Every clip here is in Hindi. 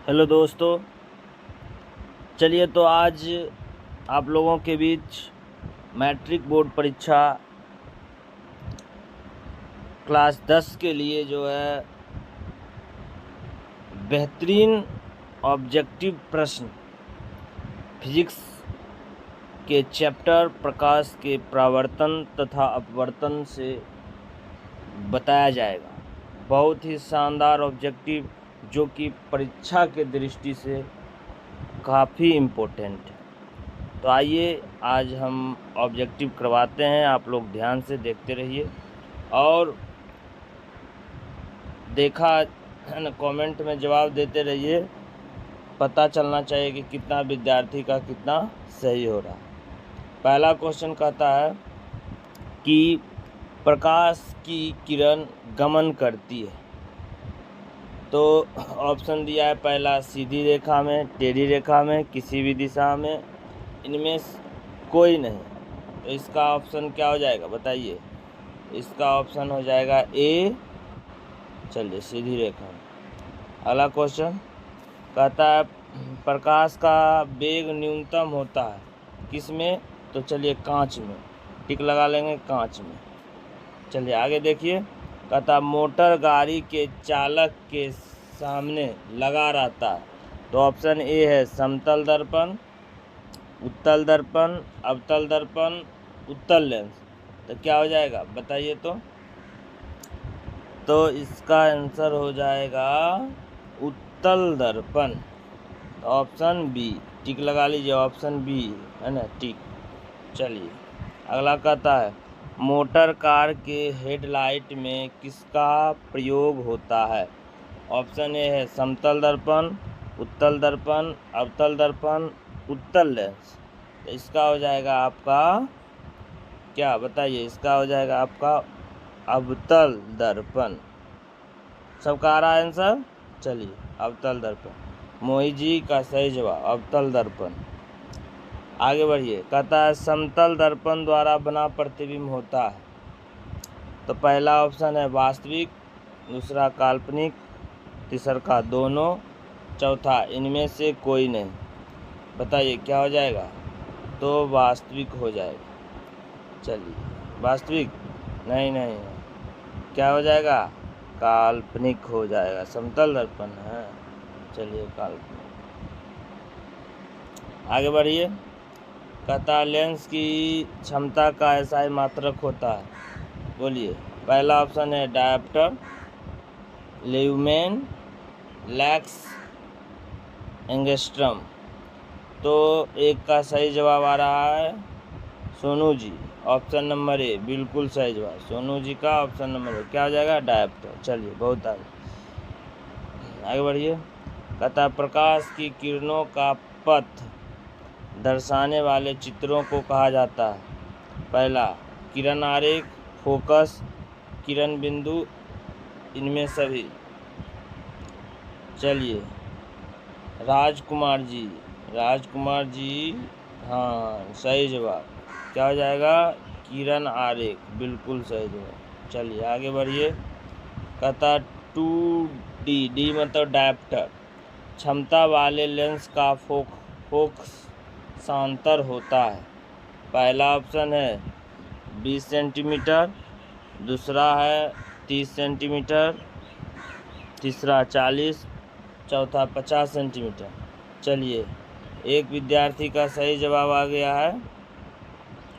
हेलो दोस्तों, चलिए तो आज आप लोगों के बीच मैट्रिक बोर्ड परीक्षा क्लास 10 के लिए जो है बेहतरीन ऑब्जेक्टिव प्रश्न फिजिक्स के चैप्टर प्रकाश के परावर्तन तथा अपवर्तन से बताया जाएगा। बहुत ही शानदार ऑब्जेक्टिव जो कि परीक्षा के दृष्टि से काफ़ी इम्पोर्टेंट है। तो आइए आज हम ऑब्जेक्टिव करवाते हैं, आप लोग ध्यान से देखते रहिए और देखा है ना, कमेंट में जवाब देते रहिए। पता चलना चाहिए कि कितना विद्यार्थी का कितना सही हो रहा है। पहला क्वेश्चन कहता है कि प्रकाश की किरण गमन करती है। तो ऑप्शन दिया है पहला सीधी रेखा में, टेढ़ी रेखा में, किसी भी दिशा में, इनमें कोई नहीं। तो इसका ऑप्शन क्या हो जाएगा बताइए। इसका ऑप्शन हो जाएगा ए। चलिए सीधी रेखा में। अगला क्वेश्चन कहता है प्रकाश का वेग न्यूनतम होता है किस में। तो चलिए कांच में, टिक लगा लेंगे कांच में। चलिए आगे देखिए, कहता मोटर गाड़ी के चालक के सामने लगा रहता है। तो ऑप्शन ए है समतल दर्पण, उत्तल दर्पण, अवतल दर्पण, उत्तल लेंस। तो क्या हो जाएगा बताइए। तो इसका आंसर हो जाएगा उत्तल दर्पण, ऑप्शन बी। टिक लगा लीजिए, ऑप्शन बी है ना, टिक। चलिए अगला कहता है मोटर कार के हेडलाइट में किसका प्रयोग होता है। ऑप्शन ए है समतल दर्पण, उत्तल दर्पण, अवतल दर्पण, उत्तल लेंस। तो इसका हो जाएगा आपका क्या बताइए। इसका हो जाएगा आपका अवतल दर्पण। सबका आ रहा है आंसर। चलिए अवतल दर्पण, मोही जी का सही जवाब अवतल दर्पण। आगे बढ़िए, कहता है समतल दर्पण द्वारा बना प्रतिबिंब होता है। तो पहला ऑप्शन है वास्तविक, दूसरा काल्पनिक, तीसरा का दोनों, चौथा इनमें से कोई नहीं। बताइए क्या हो जाएगा। तो वास्तविक हो जाएगा। चलिए वास्तविक नहीं, क्या हो जाएगा, काल्पनिक हो जाएगा। समतल दर्पण है, चलिए काल्पनिक। आगे बढ़िए, कहता लेंस की क्षमता का ऐसा मात्रक होता है। बोलिए। पहला ऑप्शन है डायप्टर, ल्यूमेन, लैक्स, एंगस्ट्रम। तो एक का सही जवाब आ रहा है Sonu ji, option number A बिल्कुल सही जवाब। सोनू जी का ऑप्शन नंबर ए क्या हो जाएगा, डायप्टर। चलिए बहुत आगे बढ़िए, कहता प्रकाश की किरणों का पथ दर्शाने वाले चित्रों को कहा जाता है। पहला किरण आरेख, फोकस, किरण बिंदु, इनमें सभी। चलिए राजकुमार जी हाँ सही जवाब। क्या हो जाएगा, किरण आरेख, बिल्कुल सही जवाब। चलिए आगे बढ़िए, कहता 2D मतलब डायप्टर क्षमता वाले लेंस का फोकसांतर होता है। पहला ऑप्शन है 20 सेंटीमीटर, दूसरा है 30 सेंटीमीटर, तीसरा 40, चौथा 50 सेंटीमीटर। चलिए एक विद्यार्थी का सही जवाब आ गया है।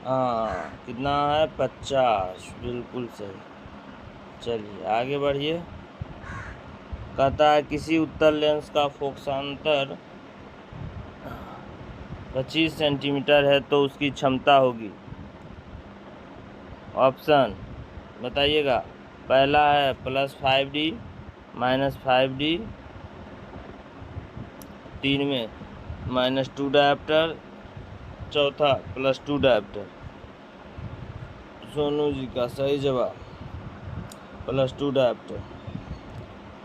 हाँ कितना है, 50, बिल्कुल सही। चलिए आगे बढ़िए, कहता है किसी उत्तल लेंस का फोकसांतर 25 सेंटीमीटर है तो उसकी क्षमता होगी। ऑप्शन बताइएगा। पहला है +5D, -5D, 3 में -2 डायप्टर, चौथा +2 डायप्टर। सोनू जी का सही जवाब +2 डायप्टर।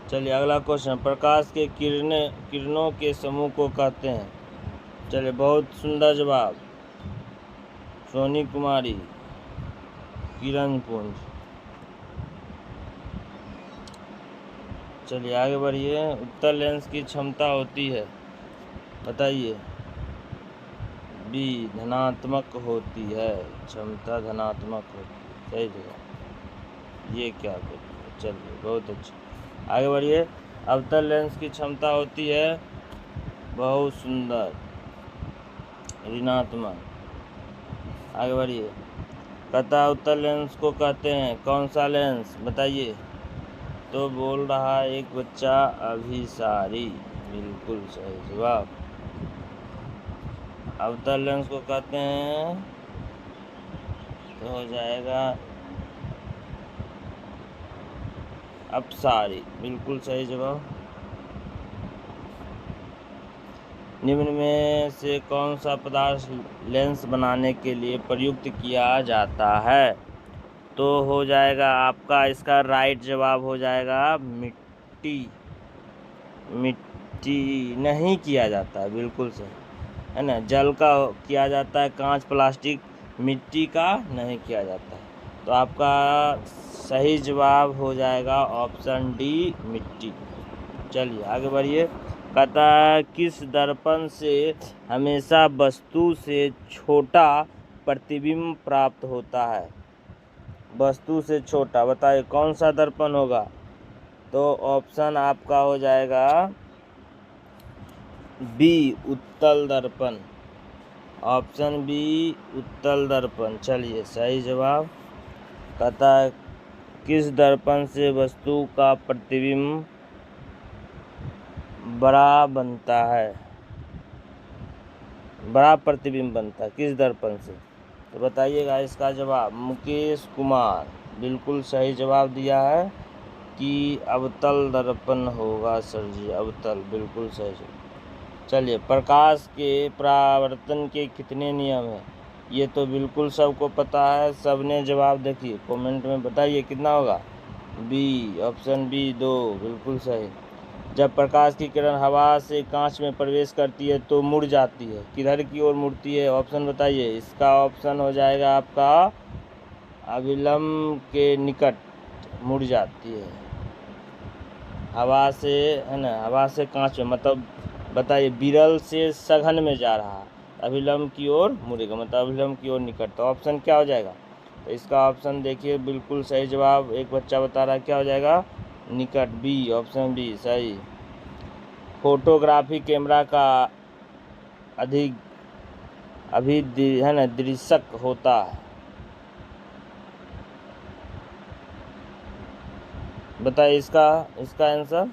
चलिए अगला क्वेश्चन, प्रकाश के किरणों के समूह को कहते हैं। चलिए बहुत सुंदर जवाब सोनी कुमारी, किरण पुंज। चलिए आगे बढ़िए। उत्तल लेंस की क्षमता होती है, बताइए। बी, धनात्मक होती है, क्षमता धनात्मक होती है, सही जगह। ये क्या बोलिए, चलिए बहुत अच्छा। आगे बढ़िए। अवतल लेंस की क्षमता होती है, बहुत सुंदर, ऋणात्मक। आगे बढ़िए। कहता उत्तल लेंस को कहते हैं कौन सा लेंस, बताइए। तो बोल रहा एक बच्चा अभिसारी, बिल्कुल सही जवाब। अवतल लेंस को कहते हैं तो हो जाएगा अपसारी, बिल्कुल सही जवाब। निम्न में से कौन सा पदार्थ लेंस बनाने के लिए प्रयुक्त किया जाता है? तो हो जाएगा आपका इसका राइट जवाब हो जाएगा मिट्टी। मिट्टी नहीं किया जाता है, बिल्कुल सही है ना। जल का किया जाता है, कांच प्लास्टिक, मिट्टी का नहीं किया जाता है। तो आपका सही जवाब हो जाएगा ऑप्शन डी, मिट्टी। चलिए आगे बढ़िए। कहता किस दर्पण से हमेशा वस्तु से छोटा प्रतिबिंब प्राप्त होता है? वस्तु से छोटा, बताइए कौन सा दर्पण होगा? तो ऑप्शन आपका हो जाएगा बी, उत्तल दर्पण। ऑप्शन बी, उत्तल दर्पण। चलिए सही जवाब। कहता किस दर्पण से वस्तु का प्रतिबिंब बड़ा बनता है, बड़ा प्रतिबिंब बनता है, किस दर्पण से? तो बताइएगा इसका जवाब। मुकेश कुमार बिल्कुल सही जवाब दिया है कि अवतल दर्पण होगा सर जी, अवतल, बिल्कुल सही जवाब। चलिए, प्रकाश के परावर्तन के कितने नियम हैं? ये तो बिल्कुल सबको पता है, सबने जवाब देखिए कमेंट में बताइए कितना होगा। बी, ऑप्शन बी 2, बिल्कुल सही। जब प्रकाश की किरण हवा से कांच में प्रवेश करती है तो मुड़ जाती है, किधर की ओर मुड़ती है? ऑप्शन बताइए। इसका ऑप्शन हो जाएगा आपका अभिलंब के निकट मुड़ जाती है, हवा से, है ना, हवा से कांच में, मतलब बताइए विरल से सघन में जा रहा, अभिलंब की ओर मुड़ेगा, मतलब अभिलंब की ओर निकट। तो ऑप्शन क्या हो जाएगा? तो इसका ऑप्शन देखिए, बिल्कुल सही जवाब एक बच्चा बता रहा है, क्या हो जाएगा? निकट, बी, ऑप्शन बी सही। फोटोग्राफी कैमरा का अधिक है ना दृश्यक होता है, बताइए इसका आंसर।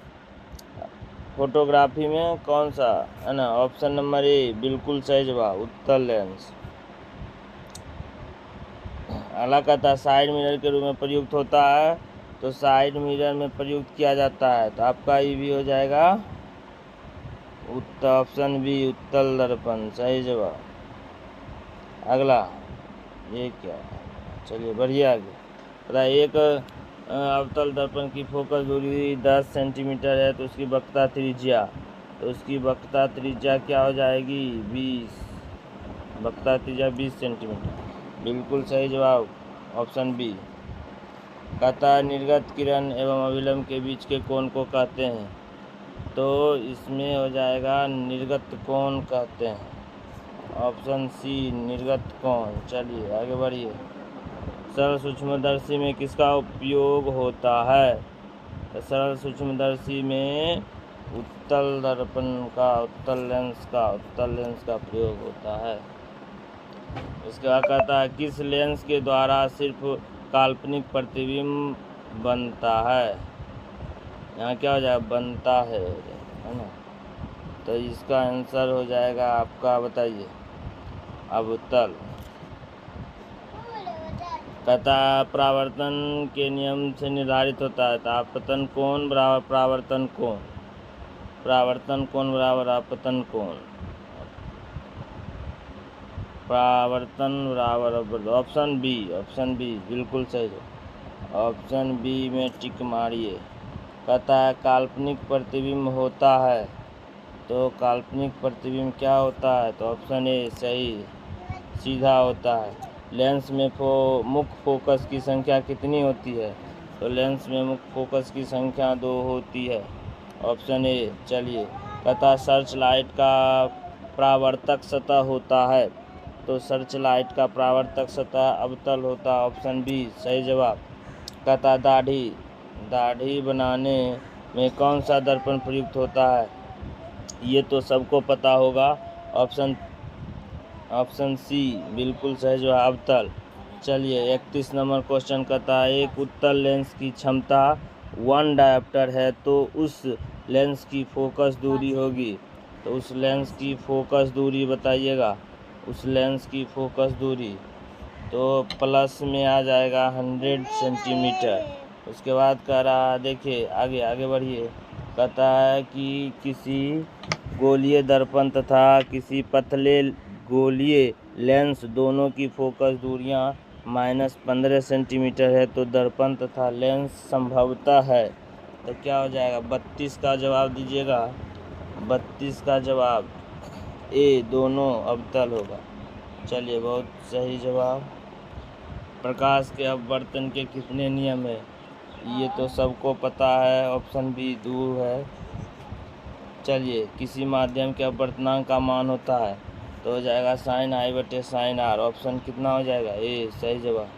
फोटोग्राफी में कौन सा, है ना? ऑप्शन नंबर ए, बिल्कुल सही जवाब, उत्तल लेंस। अगला कहता है साइड मिरर के रूप में प्रयुक्त होता है, तो साइड मिरर में प्रयुक्त किया जाता है, तो आपका ये भी हो जाएगा ऑप्शन बी, उत्तल दर्पण, सही जवाब। अगला ये क्या, चलिए बढ़िए आगे। पता एक अवतल दर्पण की फोकस दूरी 10 सेंटीमीटर है, तो उसकी वक्रता त्रिज्या, तो उसकी वक्रता त्रिज्या क्या हो जाएगी? 20, वक्रता त्रिज्या 20 सेंटीमीटर, बिल्कुल सही जवाब, ऑप्शन बी। कहता निर्गत किरण एवं अभिलंब के बीच के कोण को कहते हैं, तो इसमें हो जाएगा निर्गत कोण कहते हैं, ऑप्शन सी, निर्गत कोण। चलिए आगे बढ़िए। सरल सूक्ष्मदर्शी में किसका उपयोग होता है? तो सरल सूक्ष्मदर्शी में उत्तल दर्पण का, उत्तल लेंस का प्रयोग होता है। इसका कहता है किस लेंस के द्वारा सिर्फ काल्पनिक प्रतिबिंब बनता है? यहाँ क्या हो जाएगा? बनता है ना? तो इसका आंसर हो जाएगा आपका, बताइए, अवतल। कहता परावर्तन के नियम से निर्धारित होता है, तो आपतन कोण बराबर परावर्तन कोण, परावर्तन कोण बराबर आपतन कोण, परावर्तन बराबर, ऑप्शन बी बिल्कुल सही, ऑप्शन बी में टिक मारिए। कहता है काल्पनिक प्रतिबिंब होता है, तो काल्पनिक प्रतिबिंब क्या होता है? तो ऑप्शन ए सही, सीधा होता है। लेंस में मुख्य फोकस की संख्या कितनी होती है? तो लेंस में मुख्य फोकस की संख्या 2 होती है। Option A. चलिए, कहता सर्च लाइट का परावर्तक सतह होता है, तो सर्च लाइट का परावर्तक सतह अवतल होता है, ऑप्शन बी सही जवाब। कहता दाढ़ी बनाने में कौन सा दर्पण प्रयुक्त होता है, ये तो सबको पता होगा, ऑप्शन सी बिल्कुल सही जवाब अवतल। चलिए 31 नंबर क्वेश्चन कहता है एक उत्तल लेंस की क्षमता 1 डायोप्टर है तो उस लेंस की फोकस दूरी होगी, तो उस लेंस की फोकस दूरी बताइएगा। उस लेंस की फोकस दूरी तो प्लस में आ जाएगा 100 सेंटीमीटर। उसके बाद कह रहा देखिए आगे बढ़िए, कहता है कि किसी गोलीय दर्पण तथा किसी पतले गोलीय लेंस दोनों की फोकस दूरियां -15 सेंटीमीटर है, तो दर्पण तथा लेंस संभवतः है, तो क्या हो जाएगा 32 का जवाब दीजिएगा। 32 का जवाब ए दोनों अवतल होगा। चलिए बहुत सही जवाब। प्रकाश के अपवर्तन के कितने नियम है, ये तो सबको पता है, ऑप्शन बी 2 है। चलिए किसी माध्यम के अपवर्तनांक का मान होता है, तो हो जाएगा sin i बटे sin r, ऑप्शन कितना हो जाएगा ए सही जवाब।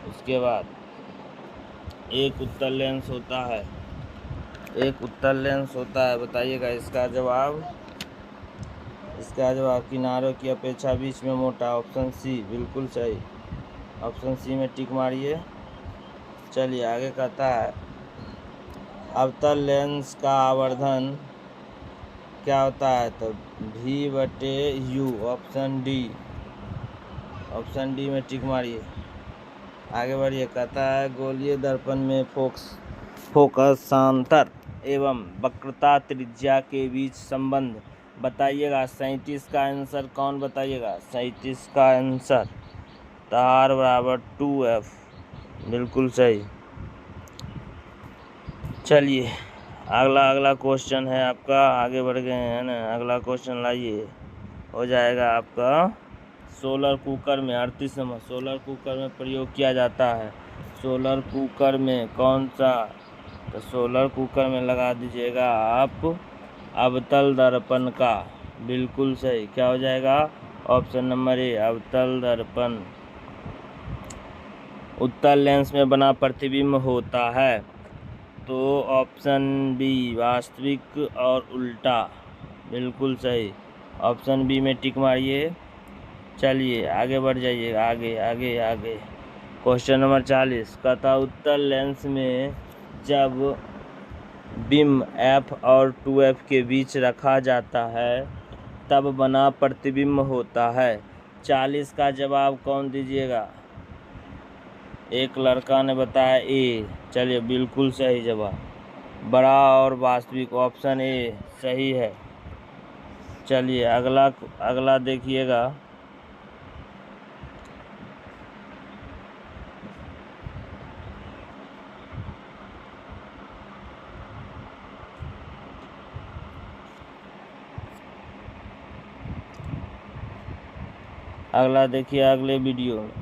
उसके बाद एक उत्तल लेंस होता है, बताइएगा इसका जवाब। किनारों की अपेक्षा बीच में मोटा, ऑप्शन सी बिल्कुल सही, ऑप्शन सी में टिक मारिए। चलिए आगे कहता है अवतल लेंस का आवर्धन क्या होता है, तो v बटे u, ऑप्शन डी में टिक मारिए। आगे बढ़िए, कहता है गोलीय दर्पण में फोकसांतर एवं वक्रता त्रिज्या के बीच संबंध बताइएगा। 37 का आंसर कौन बताइएगा, 37 का आंसर r बराबर 2f, बिल्कुल सही। चलिए अगला क्वेश्चन है आपका, आगे बढ़ गए हैं ना, अगला क्वेश्चन लाइए, हो जाएगा आपका सोलर कुकर में 38 नंबर। सोलर कुकर में प्रयोग किया जाता है, सोलर कुकर में कौन सा, तो सोलर कुकर में लगा दीजिएगा आप अवतल दर्पण का, बिल्कुल सही। क्या हो जाएगा, ऑप्शन नंबर ए अवतल दर्पण। उत्तल लेंस में बना प्रतिबिंब होता है, तो ऑप्शन बी वास्तविक और उल्टा, बिल्कुल सही, ऑप्शन बी में टिक मारिए। चलिए आगे बढ़ जाइए, आगे क्वेश्चन नंबर 40 कहता उत्तल लेंस में जब बिंब f और 2f के बीच रखा जाता है तब बना प्रतिबिंब होता है। 40 का जवाब कौन दीजिएगा, एक लड़का ने बताया ए, चलिए बिल्कुल सही जवाब, बड़ा और वास्तविक, ऑप्शन ए सही है। चलिए अगला देखिएगा, अगला देखिए अगले वीडियो में।